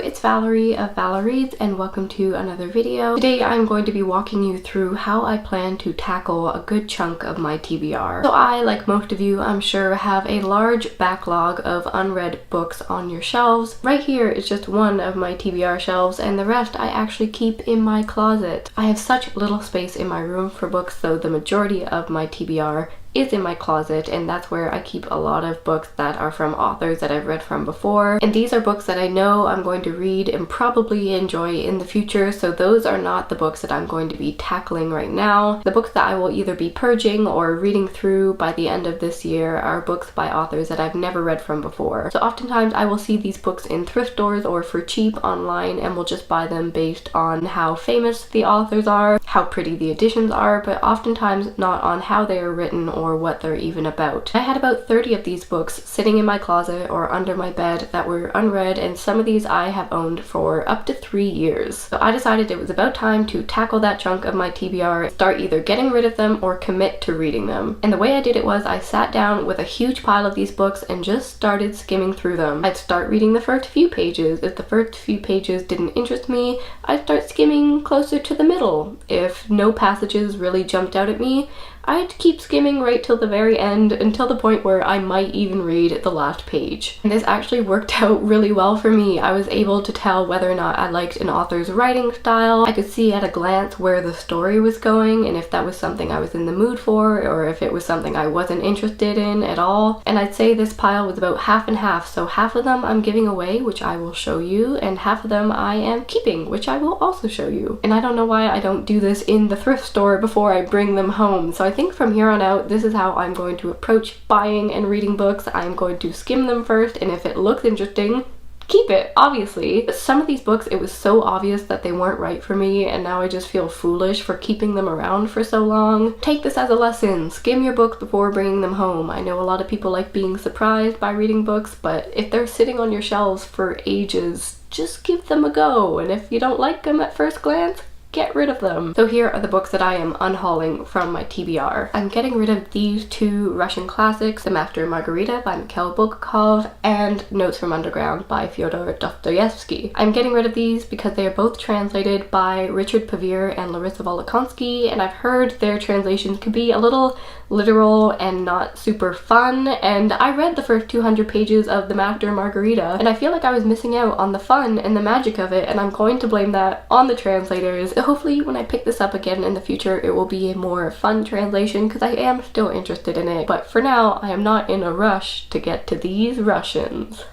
it's Valerie of Val Reads and welcome to another video. Today I'm going to be walking you through how I plan to tackle a good chunk of my TBR. So I, like most of you, I'm sure, have a large backlog of unread books on your shelves. Right here is just one of my TBR shelves and the rest I actually keep in my closet. I have such little space in my room for books, so the majority of my TBR is in my closet, and that's where I keep a lot of books that are from authors that I've read from before. And these are books that I know I'm going to read and probably enjoy in the future, so those are not the books that I'm going to be tackling right now. The books that I will either be purging or reading through by the end of this year are books by authors that I've never read from before. So oftentimes I will see these books in thrift stores or for cheap online and will just buy them based on how famous the authors are, how pretty the editions are, but oftentimes not on how they are written or what they're even about. I had about 30 of these books sitting in my closet or under my bed that were unread, and some of these I have owned for up to 3 years. So I decided it was about time to tackle that chunk of my TBR, start either getting rid of them or commit to reading them. And the way I did it was I sat down with a huge pile of these books and just started skimming through them. I'd start reading the first few pages. If the first few pages didn't interest me, I'd start skimming closer to the middle. If no passages really jumped out at me, I'd keep skimming right till the very end, until the point where I might even read the last page. And this actually worked out really well for me. I was able to tell whether or not I liked an author's writing style. I could see at a glance where the story was going and if that was something I was in the mood for or if it was something I wasn't interested in at all. And I'd say this pile was about half and half, so half of them I'm giving away, which I will show you, and half of them I am keeping, which I will also show you. And I don't know why I don't do this in the thrift store before I bring them home, so I think from here on out this is how I'm going to approach buying and reading books. I'm going to skim them first, and if it looks interesting, keep it, obviously. But some of these books, it was so obvious that they weren't right for me, and now I just feel foolish for keeping them around for so long. Take this as a lesson. Skim your books before bringing them home. I know a lot of people like being surprised by reading books, but if they're sitting on your shelves for ages, just give them a go, and if you don't like them at first glance, get rid of them. So here are the books that I am unhauling from my TBR. I'm getting rid of these two Russian classics, The My Tbr Margarita by Mikhail Bulgakov and Notes from Underground by Fyodor Dostoevsky. I'm getting rid of these because they are both translated by Richard Pavir and Larissa Volokonsky, and I've heard their translations can be a little literal and not super fun, and I read the first 200 pages of The My Tbr Margarita and I feel like I was missing out on the fun and the magic of it, and I'm going to blame that on the translators. Hopefully when I pick this up again in the future it will be a more fun translation because I am still interested in it, but for now I am not in a rush to get to these Russians.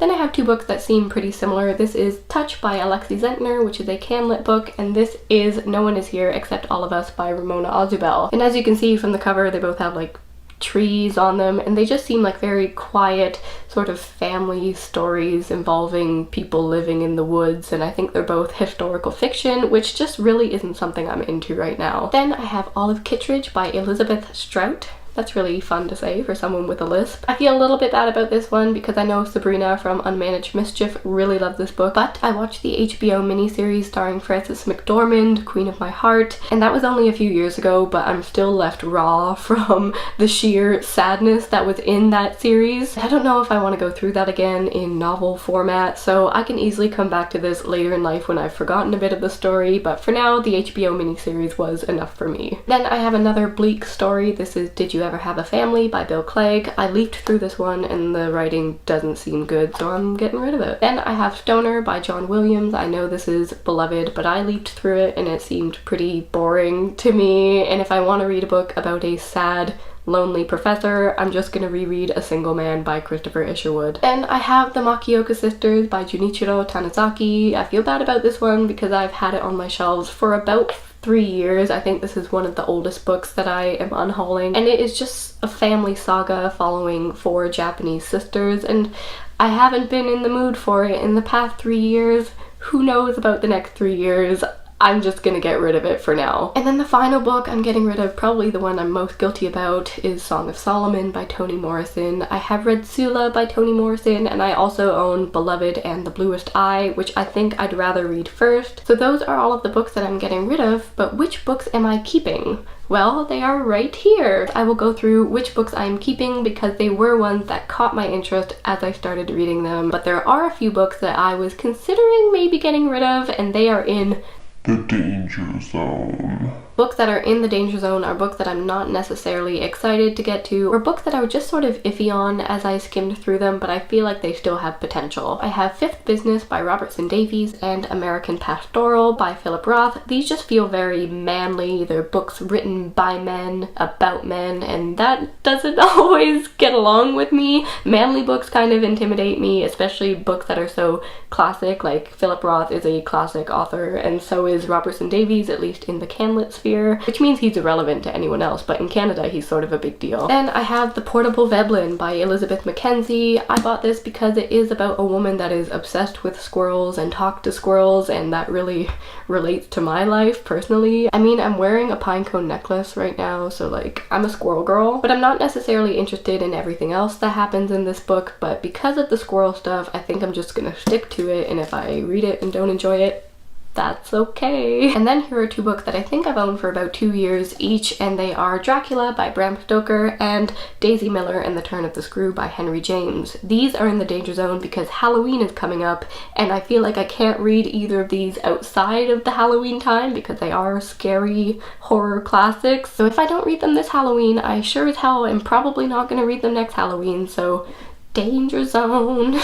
Then I have two books that seem pretty similar. This is Touch by Alexei Zentner, which is a Canlit book, and this is No One Is Here Except All of Us by Ramona Ozubel. And as you can see from the cover, they both have like trees on them, and they just seem like very quiet sort of family stories involving people living in the woods, and I think they're both historical fiction, which just really isn't something I'm into right now. Then I have Olive Kittredge by Elizabeth Strout. That's really fun to say for someone with a lisp. I feel a little bit bad about this one because I know Sabrina from Unmanaged Mischief really loved this book, but I watched the HBO miniseries starring Frances McDormand, Queen of My Heart, and that was only a few years ago, but I'm still left raw from the sheer sadness that was in that series. I don't know if I want to go through that again in novel format, so I can easily come back to this later in life when I've forgotten a bit of the story, but for now the HBO miniseries was enough for me. Then I have another bleak story. This is Did You Ever Have a Family by Bill Clegg. I leafed through this one and the writing doesn't seem good, so I'm getting rid of it. Then I have Stoner by John Williams. I know this is beloved, but I leafed through it and it seemed pretty boring to me, and if I want to read a book about a sad, lonely professor, I'm just gonna reread A Single Man by Christopher Isherwood. Then I have The Makioka Sisters by Junichiro Tanizaki. I feel bad about this one because I've had it on my shelves for about 3 years. I think this is one of the oldest books that I am unhauling, and it is just a family saga following 4 Japanese sisters, and I haven't been in the mood for it in the past 3 years. Who knows about the next 3 years? I'm just gonna get rid of it for now. And then the final book I'm getting rid of, probably the one I'm most guilty about, is Song of Solomon by Toni Morrison. I have read Sula by Toni Morrison, and I also own Beloved and The Bluest Eye, which I think I'd rather read first. So those are all of the books that I'm getting rid of, but which books am I keeping? Well, they are right here. I will go through which books I'm keeping because they were ones that caught my interest as I started reading them, but there are a few books that I was considering maybe getting rid of, and they are in the danger zone. Books that are in the danger zone are books that I'm not necessarily excited to get to, or books that I was just sort of iffy on as I skimmed through them, but I feel like they still have potential. I have Fifth Business by Robertson Davies and American Pastoral by Philip Roth. These just feel very manly. They're books written by men, about men, and that doesn't always get along with me. Manly books kind of intimidate me, especially books that are so classic. Like Philip Roth is a classic author, and so is Robertson Davies, at least in the Canlit sphere, which means he's irrelevant to anyone else, but in Canada he's sort of a big deal. Then I have The Portable Veblen by Elizabeth Mackenzie. I bought this because it is about a woman that is obsessed with squirrels and talk to squirrels, and that really relates to my life personally. I mean, I'm wearing a pinecone necklace right now, so like, I'm a squirrel girl, but I'm not necessarily interested in everything else that happens in this book, but because of the squirrel stuff, I think I'm just gonna stick to it, and if I read it and don't enjoy it, that's okay. And then here are two books that I think I've owned for about 2 years each, and they are Dracula by Bram Stoker and Daisy Miller and the Turn of the Screw by Henry James. These are in the danger zone because Halloween is coming up, and I feel like I can't read either of these outside of the Halloween time because they are scary horror classics. So if I don't read them this Halloween, I sure as hell am probably not gonna read them next Halloween, so danger zone.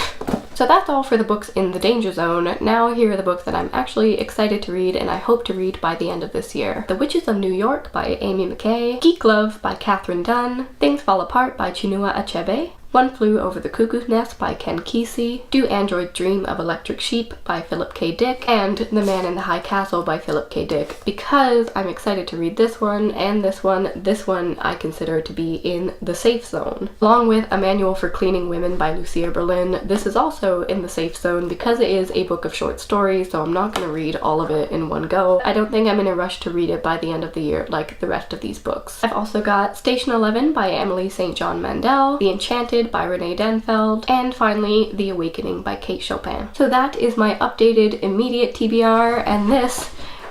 So that's all for the books in the danger zone. Now here are the books that I'm actually excited to read and I hope to read by the end of this year. The Witches of New York by Amy McKay, Geek Love by Catherine Dunn, Things Fall Apart by Chinua Achebe, One Flew Over the Cuckoo's Nest by Ken Kesey, Do Androids Dream of Electric Sheep by Philip K. Dick, and The Man in the High Castle by Philip K. Dick. Because I'm excited to read this one and this one I consider to be in the safe zone. Along with A Manual for Cleaning Women by Lucia Berlin, this is also in the safe zone because it is a book of short stories, so I'm not going to read all of it in one go. I don't think I'm in a rush to read it by the end of the year like the rest of these books. I've also got Station 11 by Emily St. John Mandel, The Enchanted by Renee Denfeld, and finally The Awakening by Kate Chopin. So that is my updated immediate TBR, and this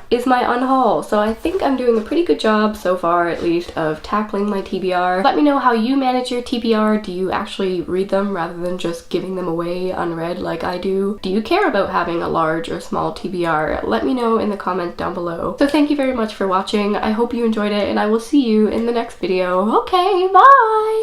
is my unhaul. So I think I'm doing a pretty good job so far, at least, of tackling my TBR. Let me know how you manage your TBR. Do you actually read them rather than just giving them away unread like I do? Do you care about having a large or small TBR? Let me know in the comments down below. So thank you very much for watching. I hope you enjoyed it, and I will see you in the next video. Okay, bye!